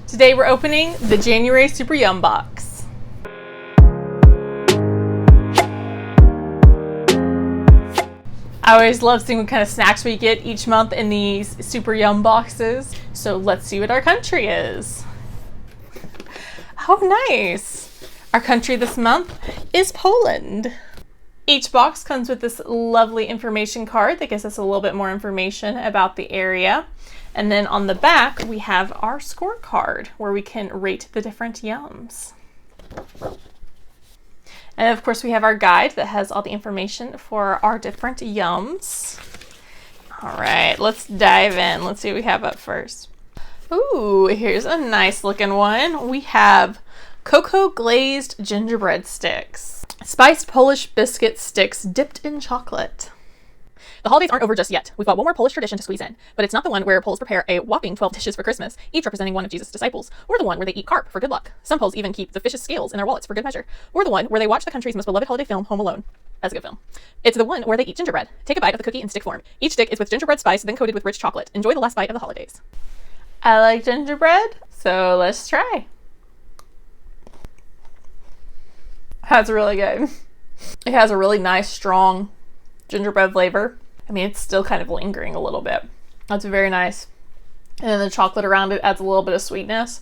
Today we're opening the January Super Yum box. I always love seeing what kind of snacks we get each month in these Super Yum boxes. So let's see what our country is. Oh, nice. Our country this month is Poland. Each box comes with this lovely information card that gives us a little bit more information about the area. And then on the back, we have our scorecard where we can rate the different yums. And of course, we have our guide that has all the information for our different yums. All right, let's dive in. Let's see what we have up first. Ooh, here's a nice looking one. We have cocoa glazed gingerbread sticks. Spiced Polish biscuit sticks dipped in chocolate. The holidays aren't over just yet. We've got one more Polish tradition to squeeze in, but it's not the one where Poles prepare a whopping 12 dishes for Christmas, each representing one of Jesus' disciples, or the one where they eat carp for good luck. Some Poles even keep the fish's scales in their wallets for good measure, or the one where they watch the country's most beloved holiday film, Home Alone. That's a good film. It's the one where they eat gingerbread. Take a bite of the cookie in stick form. Each stick is with gingerbread spice, then coated with rich chocolate. Enjoy the last bite of the holidays. I like gingerbread, so let's try. That's really good. It has a really nice, strong gingerbread flavor. I mean, it's still kind of lingering a little bit. That's very nice. And then the chocolate around it adds a little bit of sweetness.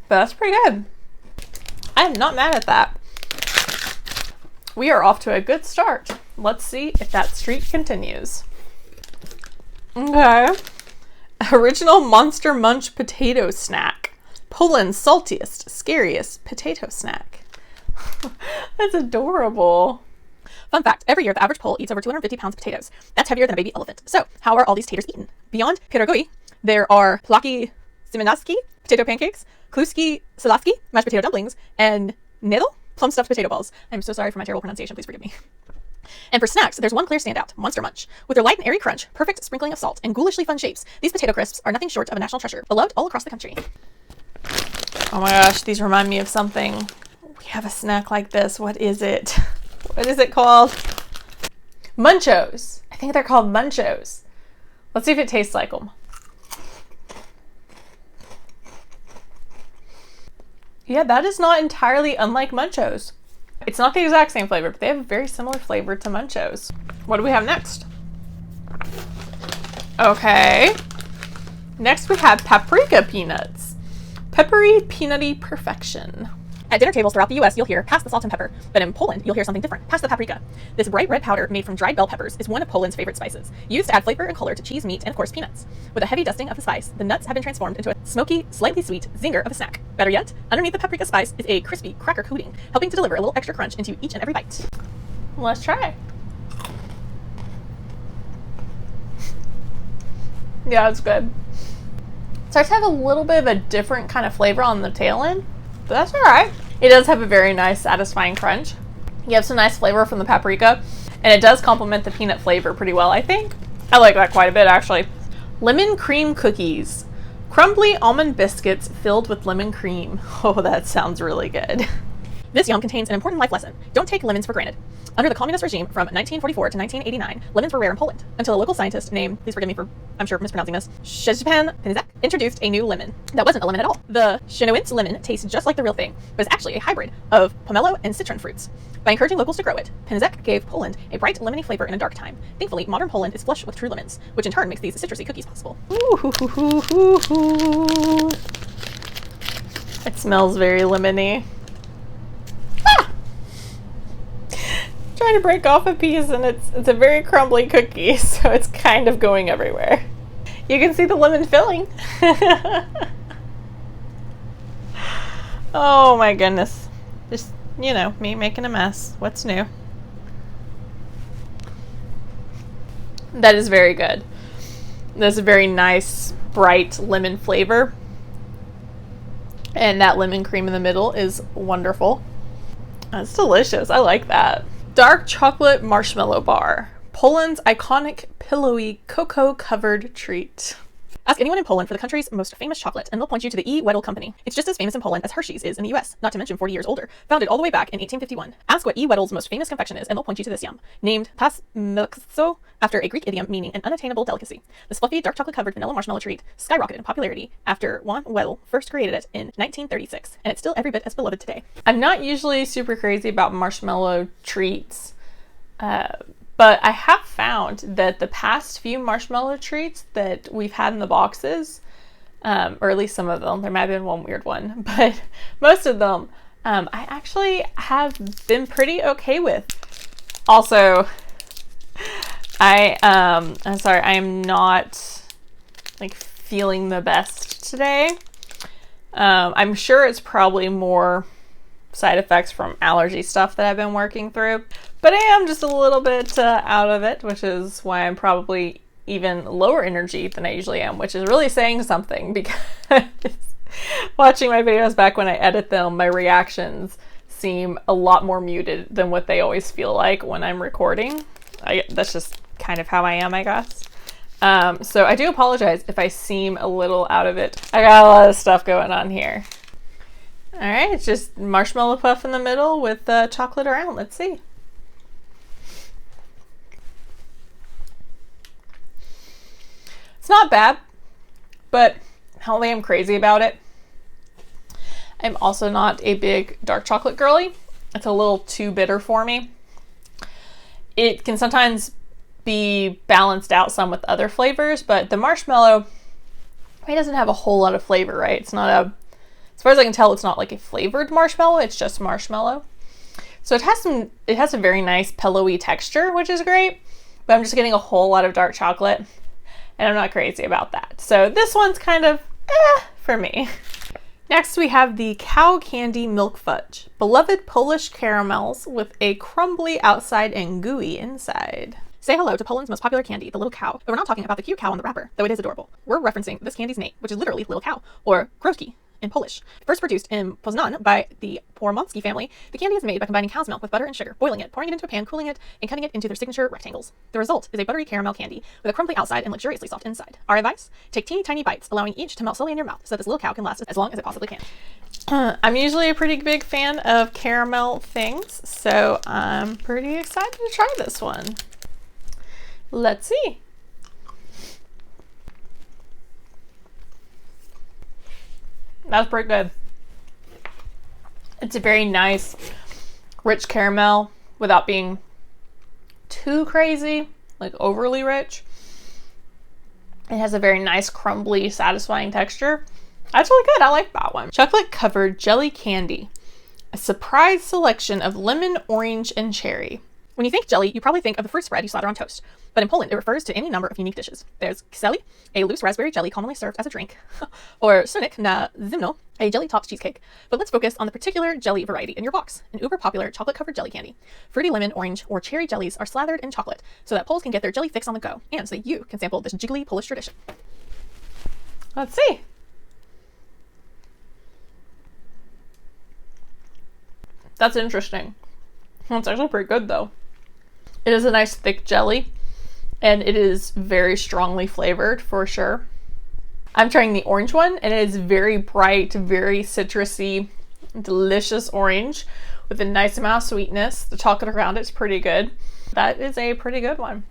But that's pretty good. I'm not mad at that. We are off to a good start. Let's see if that streak continues. Okay. Original Monster Munch potato snack. Poland's saltiest, scariest potato snack. That's adorable. Fun fact, every year the average Pole eats over 250 pounds of potatoes. That's heavier than a baby elephant. So, how are all these taters eaten? Beyond pierogi, there are plaki siemianowski, potato pancakes, kluski salacki, mashed potato dumplings, and nedel, plum-stuffed potato balls. I'm so sorry for my terrible pronunciation, please forgive me. And for snacks, there's one clear standout, Monster Munch. With their light and airy crunch, perfect sprinkling of salt, and ghoulishly fun shapes, these potato crisps are nothing short of a national treasure, beloved all across the country. Oh my gosh, these remind me of something. We have a snack like this. What is it? What is it called? Munchos. I think they're called Munchos. Let's see if it tastes like them. Yeah, that is not entirely unlike Munchos. It's not the exact same flavor, but they have a very similar flavor to Munchos. What do we have next? Okay. Next we have paprika peanuts. Peppery, peanutty perfection. At dinner tables throughout the US, you'll hear pass the salt and pepper, but in Poland, you'll hear something different, pass the paprika. This bright red powder made from dried bell peppers is one of Poland's favorite spices, used to add flavor and color to cheese, meat, and of course peanuts. With a heavy dusting of the spice, the nuts have been transformed into a smoky, slightly sweet zinger of a snack. Better yet, underneath the paprika spice is a crispy cracker coating, helping to deliver a little extra crunch into each and every bite. Let's try. Yeah, it's good. It starts to have a little bit of a different kind of flavor on the tail end, but that's all right. It does have a very nice, satisfying crunch. You have some nice flavor from the paprika, and it does complement the peanut flavor pretty well, I think. I like that quite a bit, actually. Lemon cream cookies. Crumbly almond biscuits filled with lemon cream. Oh, that sounds really good. This yum contains an important life lesson. Don't take lemons for granted. Under the communist regime from 1944 to 1989, lemons were rare in Poland, until a local scientist named, please forgive me for, I'm sure, mispronouncing this, Szczepan Pędzak, introduced a new lemon that wasn't a lemon at all. The Świnoujście lemon tastes just like the real thing, but is actually a hybrid of pomelo and citron fruits. By encouraging locals to grow it, Pędzak gave Poland a bright lemony flavor in a dark time. Thankfully, modern Poland is flush with true lemons, which in turn makes these citrusy cookies possible. Ooh. It smells very lemony. Trying to break off a piece, and it's a very crumbly cookie, so it's kind of going everywhere. You can see the lemon filling. Oh my goodness. Just, you know, me making a mess. What's new? That is very good. There's a very nice, bright lemon flavor. And that lemon cream in the middle is wonderful. That's delicious. I like that. Dark chocolate marshmallow bar. Poland's iconic pillowy cocoa-covered treat. Ask anyone in Poland for the country's most famous chocolate, and they'll point you to the E. Wedel Company. It's just as famous in Poland as Hershey's is in the US, not to mention 40 years older. Founded all the way back in 1851. Ask what E. Wedel's most famous confection is, and they'll point you to this yum. Named pas milkso, after a Greek idiom meaning an unattainable delicacy. This fluffy, dark chocolate-covered vanilla marshmallow treat skyrocketed in popularity after Juan Wedel first created it in 1936, and it's still every bit as beloved today. I'm not usually super crazy about marshmallow treats, but I have found that the past few marshmallow treats that we've had in the boxes, or at least some of them, there might have been one weird one, but most of them, I actually have been pretty okay with. Also, I'm sorry, I am not like feeling the best today. I'm sure it's probably more side effects from allergy stuff that I've been working through, but I am just a little bit out of it, which is why I'm probably even lower energy than I usually am, which is really saying something, because watching my videos back when I edit them, my reactions seem a lot more muted than what they always feel like when I'm recording. That's just kind of how I am, I guess. So I do apologize if I seem a little out of it. I got a lot of stuff going on here. All right, it's just marshmallow puff in the middle with chocolate around. Let's see. It's not bad, but I don't think I'm crazy about it. I'm also not a big dark chocolate girly. It's a little too bitter for me. It can sometimes be balanced out some with other flavors, but the marshmallow, it doesn't have a whole lot of flavor, right? It's not a, as far as I can tell, it's not like a flavored marshmallow, it's just marshmallow. So it has a very nice pillowy texture, which is great, but I'm just getting a whole lot of dark chocolate, and I'm not crazy about that. So this one's kind of for me. Next, we have the Cow Candy Milk Fudge. Beloved Polish caramels with a crumbly outside and gooey inside. Say hello to Poland's most popular candy, the Little Cow. But we're not talking about the cute cow on the wrapper, though it is adorable. We're referencing this candy's name, which is literally Little Cow, or Kroki in Polish. First produced in Poznan by the Poromonsky family, the candy is made by combining cow's milk with butter and sugar, boiling it, pouring it into a pan, cooling it, and cutting it into their signature rectangles. The result is a buttery caramel candy with a crumbly outside and luxuriously soft inside. Our advice? Take teeny tiny bites, allowing each to melt slowly in your mouth so that this little cow can last as long as it possibly can. I'm usually a pretty big fan of caramel things, so I'm pretty excited to try this one. Let's see. That's pretty good. It's a very nice, rich caramel without being too crazy, like overly rich. It has a very nice, crumbly, satisfying texture. That's really good. I like that one. Chocolate covered jelly candy. A surprise selection of lemon, orange, and cherry. When you think jelly, you probably think of the fruit spread you slather on toast. But in Poland, it refers to any number of unique dishes. There's kiseli, a loose raspberry jelly commonly served as a drink, or sunik na zimno, a jelly-topped cheesecake. But let's focus on the particular jelly variety in your box, an uber-popular chocolate-covered jelly candy. Fruity lemon, orange, or cherry jellies are slathered in chocolate so that Poles can get their jelly fix on the go, and so that you can sample this jiggly Polish tradition. Let's see. That's interesting. It's actually pretty good, though. It is a nice thick jelly, and it is very strongly flavored for sure. I'm trying the orange one, and it is very bright, very citrusy, delicious orange with a nice amount of sweetness. The chocolate around it's pretty good. That is a pretty good one.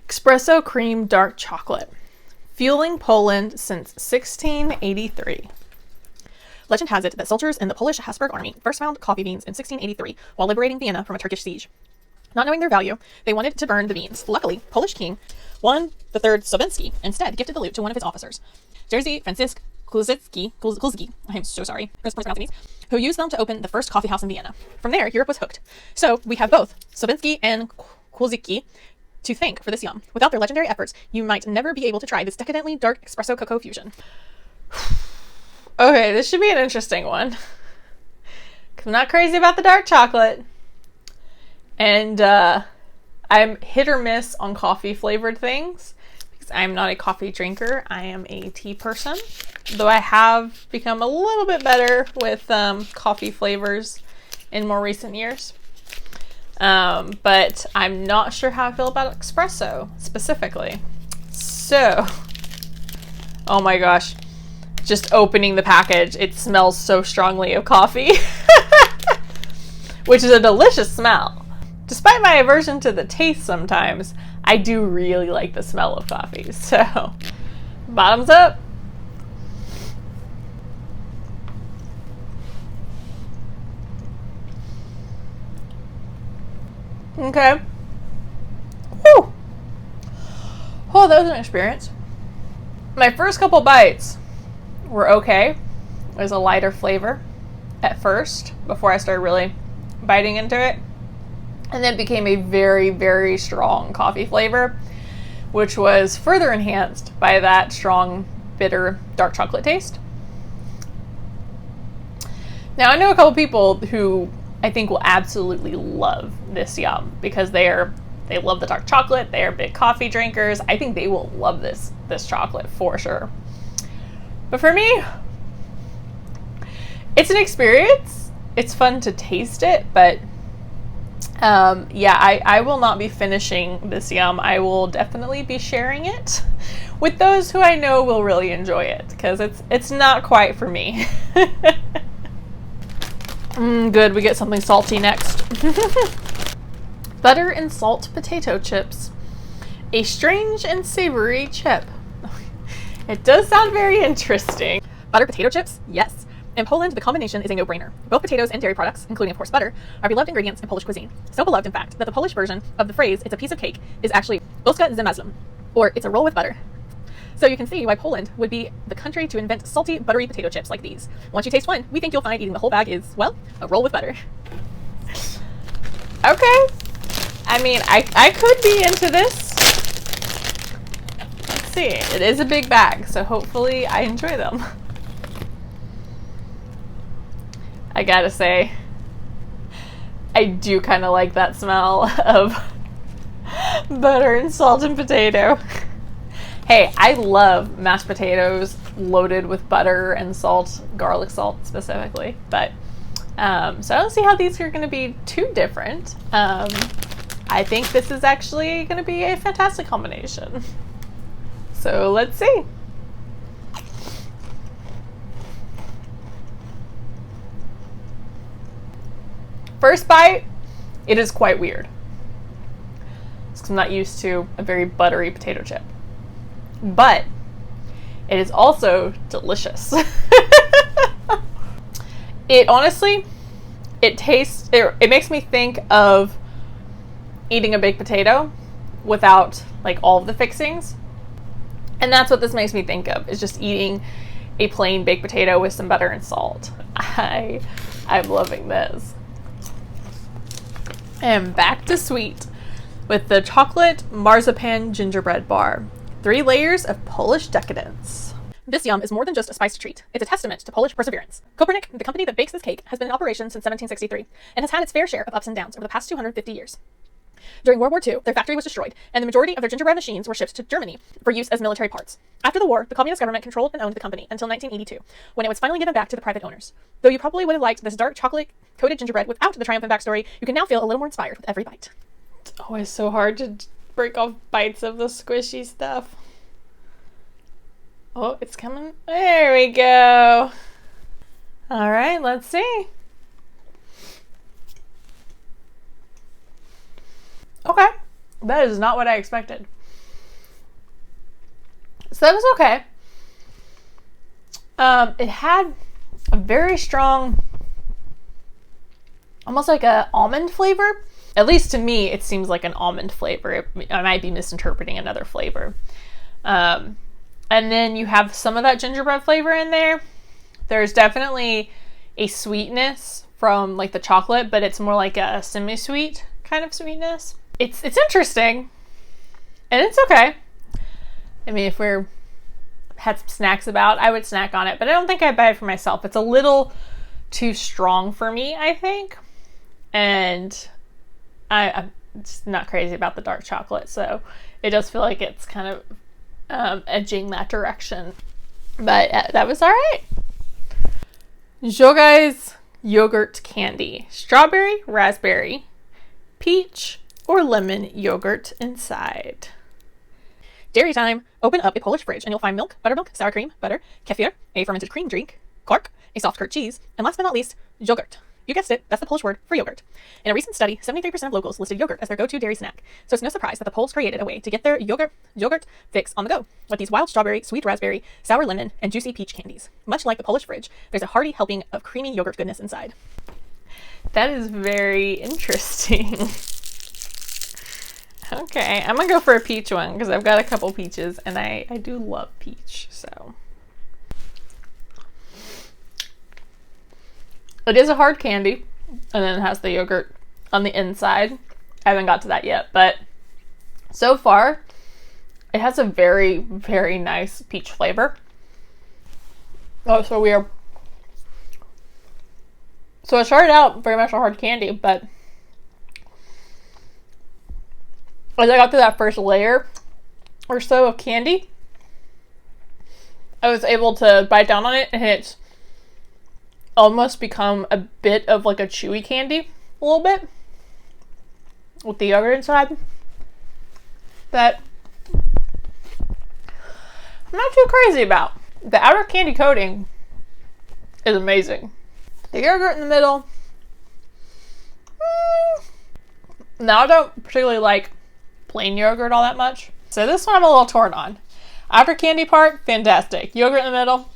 Espresso cream dark chocolate. Fueling Poland since 1683. Legend has it that soldiers in the Polish Habsburg army first found coffee beans in 1683 while liberating Vienna from a Turkish siege. Not knowing their value, they wanted to burn the beans. Luckily, Polish King Juan III Sowiński instead gifted the loot to one of his officers, Jerzy Franciszek Kulczycki, I'm so sorry for mispronouncing these, who used them to open the first coffee house in Vienna. From there, Europe was hooked. So we have both Sowiński and Kulczycki to thank for this yum. Without their legendary efforts, you might never be able to try this decadently dark espresso cocoa fusion. Okay, this should be an interesting one. 'Cause I'm not crazy about the dark chocolate. And I'm hit or miss on coffee flavored things because I'm not a coffee drinker. I am a tea person. Though I have become a little bit better with coffee flavors in more recent years. But I'm not sure how I feel about espresso specifically. So, oh my gosh, just opening the package, it smells so strongly of coffee, which is a delicious smell. Despite my aversion to the taste sometimes, I do really like the smell of coffee. So, bottoms up. Okay. Whew. Oh, that was an experience. My first couple bites were okay. It was a lighter flavor at first before I started really biting into it. And then it became a very, very strong coffee flavor, which was further enhanced by that strong, bitter, dark chocolate taste. Now, I know a couple people who I think will absolutely love this yum because they love the dark chocolate. They are big coffee drinkers. I think they will love this chocolate for sure. But for me, it's an experience. It's fun to taste it, but yeah, I will not be finishing this yum. I will definitely be sharing it with those who I know will really enjoy it because it's not quite for me. Good, we get something salty next. Butter and salt potato chips. A strange and savory chip. It does sound very interesting. Butter potato chips? Yes. In Poland, the combination is a no-brainer. Both potatoes and dairy products, including of course butter, are beloved ingredients in Polish cuisine. So beloved, in fact, that the Polish version of the phrase "it's a piece of cake" is actually "Boska z masłem," or "it's a roll with butter." So you can see why Poland would be the country to invent salty, buttery potato chips like these. Once you taste one, we think you'll find eating the whole bag is, well, a roll with butter. Okay. I mean, I could be into this. Let's see. It is a big bag, so hopefully I enjoy them. I gotta say, I do kind of like that smell of butter and salt and potato. Hey, I love mashed potatoes loaded with butter and salt, garlic salt specifically. But so I don't see how these are going to be too different. I think this is actually going to be a fantastic combination. So let's see. First bite, it is quite weird. Because I'm not used to a very buttery potato chip. But it is also delicious. It honestly, it makes me think of eating a baked potato without like all of the fixings. And that's what this makes me think of, is just eating a plain baked potato with some butter and salt. I'm loving this. And back to sweet with the chocolate marzipan gingerbread bar. 3 layers of Polish decadence. This yum is more than just a spiced treat. It's a testament to Polish perseverance. Kopernik, the company that bakes this cake, has been in operation since 1763 and has had its fair share of ups and downs over the past 250 years. During World War II, their factory was destroyed, and the majority of their gingerbread machines were shipped to Germany for use as military parts. After the war, the communist government controlled and owned the company until 1982, when it was finally given back to the private owners. Though you probably would have liked this dark chocolate-coated gingerbread without the triumphant backstory, you can now feel a little more inspired with every bite. It's always so hard to break off bites of the squishy stuff. Oh, it's coming. There we go. All right, let's see. Okay, that is not what I expected. So that was okay. It had a very strong, almost like a almond flavor. At least to me, it seems like an almond flavor. I might be misinterpreting another flavor. And then you have some of that gingerbread flavor in there. There's definitely a sweetness from like the chocolate, but it's more like a semi-sweet kind of sweetness. It's interesting, and it's okay. I mean, if we're had some snacks about, I would snack on it, but I don't think I'd buy it for myself. It's a little too strong for me, I think, and I'm just not crazy about the dark chocolate, so it does feel like it's kind of edging that direction. But that was all right. Żółgaj's yogurt candy, strawberry, raspberry, peach, or lemon yogurt inside. Dairy time. Open up a Polish fridge and you'll find milk, buttermilk, sour cream, butter, kefir, a fermented cream drink, quark, a soft curd cheese, and last but not least, yogurt. You guessed it, that's the Polish word for yogurt. In a recent study, 73% of locals listed yogurt as their go-to dairy snack, so it's no surprise that the Poles created a way to get their yogurt fix on the go, with these wild strawberry, sweet raspberry, sour lemon, and juicy peach candies. Much like the Polish fridge, there's a hearty helping of creamy yogurt goodness inside. That is very interesting. Okay, I'm gonna go for a peach one because I've got a couple peaches and I do love peach, so. It is a hard candy, and then it has the yogurt on the inside. I haven't got to that yet, but so far, it has a very, very nice peach flavor. Oh, so weird. So it started out very much a hard candy, but as I got to that first layer or so of candy, I was able to bite down on it, and it's almost become a bit of like a chewy candy, a little bit, with the yogurt inside. That I'm not too crazy about. The outer candy coating is amazing. The yogurt in the middle, now I don't particularly like plain yogurt all that much. So this one I'm a little torn on. Outer candy part, fantastic. Yogurt in the middle,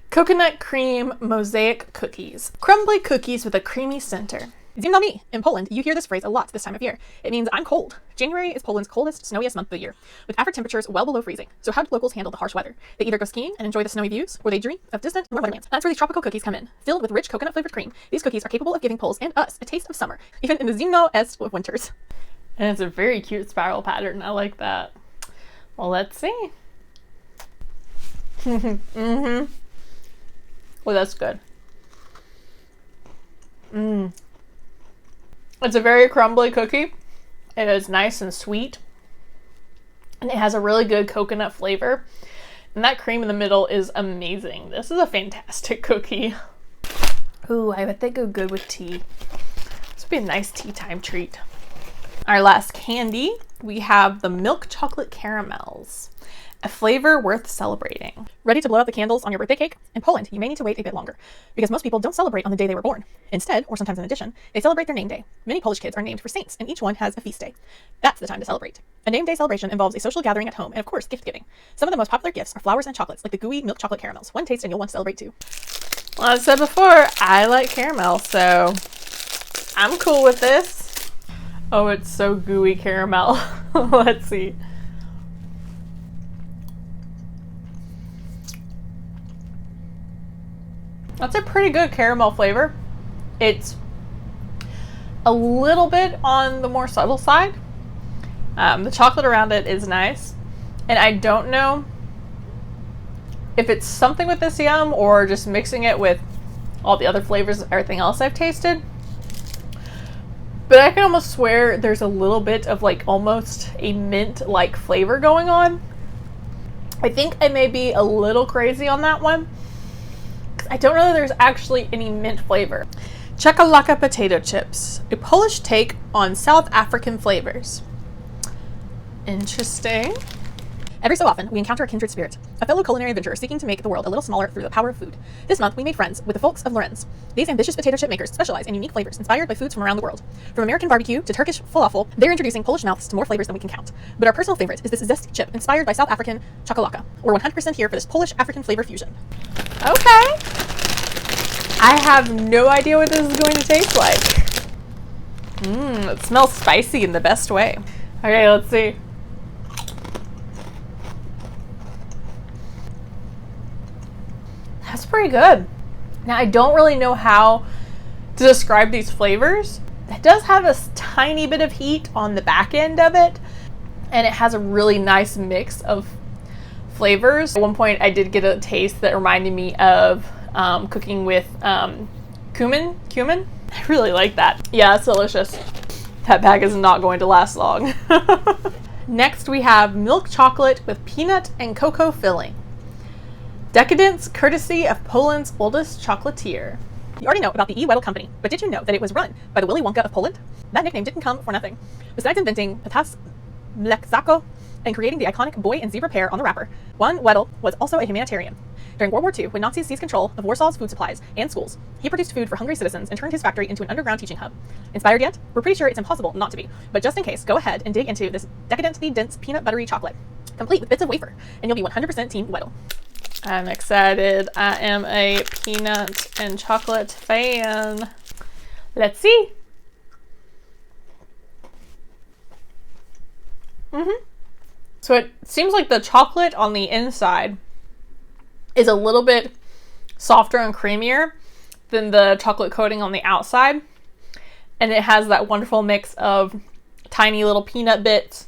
Coconut cream mosaic cookies. Crumbly cookies with a creamy center. Zimno mi. In Poland, you hear this phrase a lot this time of year. It means I'm cold. January is Poland's coldest, snowiest month of the year, with average temperatures well below freezing. So how do locals handle the harsh weather? They either go skiing and enjoy the snowy views, or they dream of distant warm weatherlands. That's where these tropical cookies come in. Filled with rich coconut-flavored cream, these cookies are capable of giving Poles and us a taste of summer, even in the zimno est of winters. And it's a very cute spiral pattern. I like that. Well, let's see. Well, that's good. It's a very crumbly cookie. It is nice and sweet. And it has a really good coconut flavor. And that cream in the middle is amazing. This is a fantastic cookie. Ooh, I bet they go good with tea. This would be a nice tea time treat. Our last candy, we have the milk chocolate caramels. A flavor worth celebrating. Ready to blow out the candles on your birthday cake? In Poland, you may need to wait a bit longer, because most people don't celebrate on the day they were born. Instead, or sometimes in addition, they celebrate their name day. Many Polish kids are named for saints, and each one has a feast day. That's the time to celebrate. A name day celebration involves a social gathering at home, and of course, gift giving. Some of the most popular gifts are flowers and chocolates, like the gooey milk chocolate caramels. One taste and you'll want to celebrate too. Well, as I said before, I like caramel, so I'm cool with this. Oh, it's so gooey caramel. Let's see. That's a pretty good caramel flavor. It's a little bit on the more subtle side. The chocolate around it is nice. And I don't know if it's something with this yum or just mixing it with all the other flavors of everything else I've tasted. But I can almost swear there's a little bit of like almost a mint-like flavor going on. I think I may be a little crazy on that one. I don't know that there's actually any mint flavor. Czekolaka potato chips, a Polish take on South African flavors. Interesting. Every so often, we encounter a kindred spirit, a fellow culinary adventurer seeking to make the world a little smaller through the power of food. This month, we made friends with the folks of Lorenz. These ambitious potato chip makers specialize in unique flavors inspired by foods from around the world. From American barbecue to Turkish falafel, they're introducing Polish mouths to more flavors than we can count. But our personal favorite is this zesty chip inspired by South African czekolaka. We're 100% here for this Polish-African flavor fusion. Okay. I have no idea what this is going to taste like. It smells spicy in the best way. Okay, let's see. That's pretty good. Now, I don't really know how to describe these flavors. It does have a tiny bit of heat on the back end of it, and it has a really nice mix of flavors. At one point, I did get a taste that reminded me of cooking with cumin. I really like that. Yeah, it's delicious. That bag is not going to last long. Next, we have milk chocolate with peanut and cocoa filling. Decadence, courtesy of Poland's oldest chocolatier. You already know about the E. Weddell Company, but did you know that it was run by the Willy Wonka of Poland? That nickname didn't come for nothing. Besides inventing Pitas Mleczako, and creating the iconic boy and zebra pair on the wrapper. One Weddell was also a humanitarian. During World War II, when Nazis seized control of Warsaw's food supplies and schools, he produced food for hungry citizens and turned his factory into an underground teaching hub. Inspired yet? We're pretty sure it's impossible not to be, but just in case, go ahead and dig into this decadently dense peanut buttery chocolate, complete with bits of wafer, and you'll be 100% Team Weddell. I'm excited. I am a peanut and chocolate fan. Let's see. So it seems like the chocolate on the inside is a little bit softer and creamier than the chocolate coating on the outside. And it has that wonderful mix of tiny little peanut bits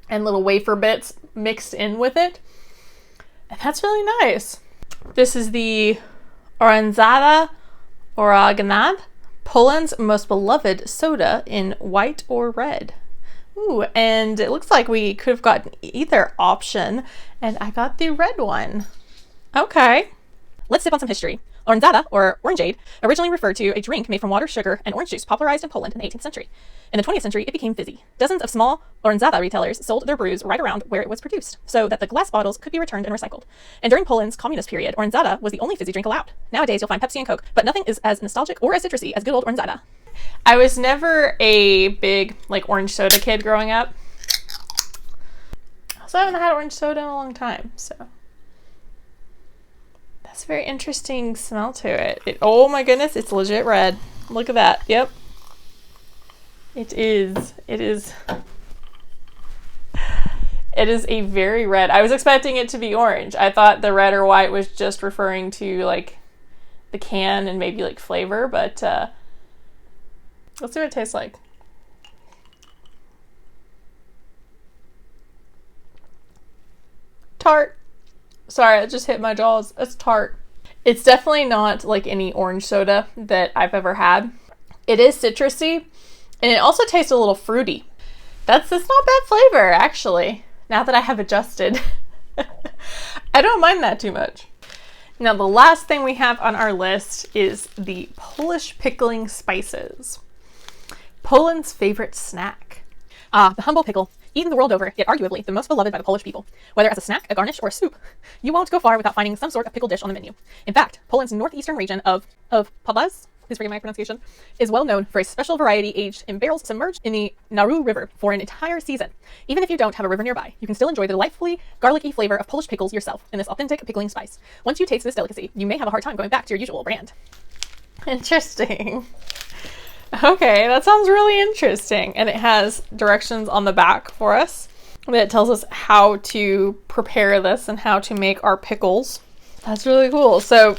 and little wafer bits mixed in with it. And that's really nice. This is the Orędzada Uraganad, Poland's most beloved soda in white or red. Ooh, and it looks like we could have gotten either option, and I got the red one. Okay. Let's sip on some history. Orędzada, or orangeade, originally referred to a drink made from water, sugar, and orange juice popularized in Poland in the 18th century. In the 20th century, it became fizzy. Dozens of small Orędzada retailers sold their brews right around where it was produced, so that the glass bottles could be returned and recycled. And during Poland's communist period, Orędzada was the only fizzy drink allowed. Nowadays, you'll find Pepsi and Coke, but nothing is as nostalgic or as citrusy as good old Orędzada. I was never a big, orange soda kid growing up. I also haven't had orange soda in a long time, so... That's a very interesting smell to it. Oh my goodness, it's legit red. Look at that. Yep. It is. It is a very red. I was expecting it to be orange. I thought the red or white was just referring to the can and maybe flavor, but let's see what it tastes like. Tart. Sorry, it just hit my jaws. It's tart. It's definitely not like any orange soda that I've ever had. It is citrusy, and it also tastes a little fruity. That's not bad flavor, actually, now that I have adjusted. I don't mind that too much. Now, the last thing we have on our list is the Polish pickling spices. Poland's favorite snack. The humble pickle. Eaten the world over, yet arguably the most beloved by the Polish people. Whether as a snack, a garnish, or a soup, you won't go far without finding some sort of pickle dish on the menu. In fact, Poland's northeastern region of Podlasie, please forgive my pronunciation, is well known for a special variety aged in barrels submerged in the Narew River for an entire season. Even if you don't have a river nearby, you can still enjoy the delightfully garlicky flavor of Polish pickles yourself in this authentic pickling spice. Once you taste this delicacy, you may have a hard time going back to your usual brand. Interesting. Okay, that sounds really interesting. And it has directions on the back for us that tells us how to prepare this and how to make our pickles. That's really cool. So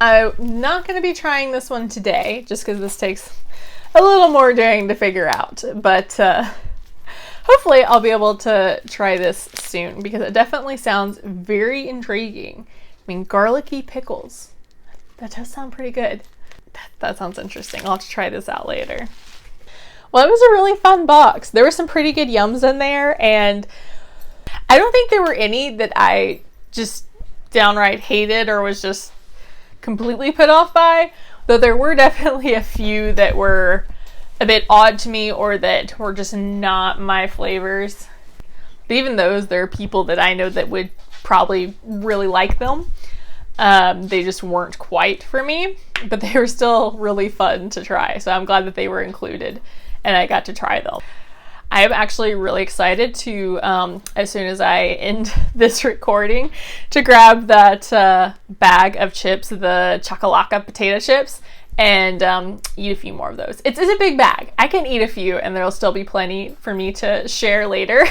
I'm not going to be trying this one today just because this takes a little more doing to figure out. But hopefully I'll be able to try this soon because it definitely sounds very intriguing. I mean, garlicky pickles. That does sound pretty good. That sounds interesting. I'll have to try this out later. Well, it was a really fun box. There were some pretty good yums in there, and I don't think there were any that I just downright hated or was just completely put off by, though there were definitely a few that were a bit odd to me or that were just not my flavors. But even those, there are people that I know that would probably really like them. They just weren't quite for me, but they were still really fun to try. So I'm glad that they were included and I got to try them. I am actually really excited to, as soon as I end this recording, to grab that bag of chips, the Chakalaka potato chips, and eat a few more of those. It's a big bag. I can eat a few and there'll still be plenty for me to share later.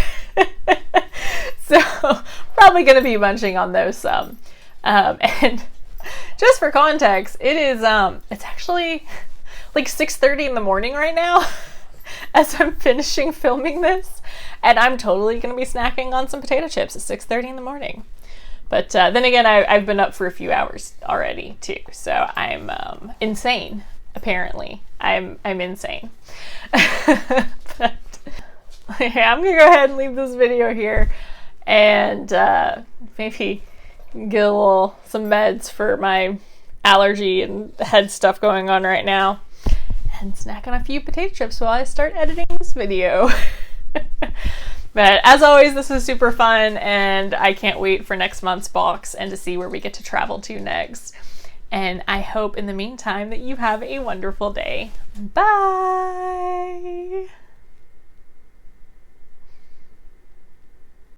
So probably going to be munching on those some. And just for context, it is, it's actually like 6:30 in the morning right now as I'm finishing filming this, and I'm totally going to be snacking on some potato chips at 6:30 in the morning. But then again, I've been up for a few hours already too, so I'm insane. Apparently, I'm insane. But I'm gonna go ahead and leave this video here, and maybe get some meds for my allergy and head stuff going on right now, and snack on a few potato chips while I start editing this video. But as always, this was super fun, and I can't wait for next month's box and to see where we get to travel to next. And I hope in the meantime that you have a wonderful day. Bye!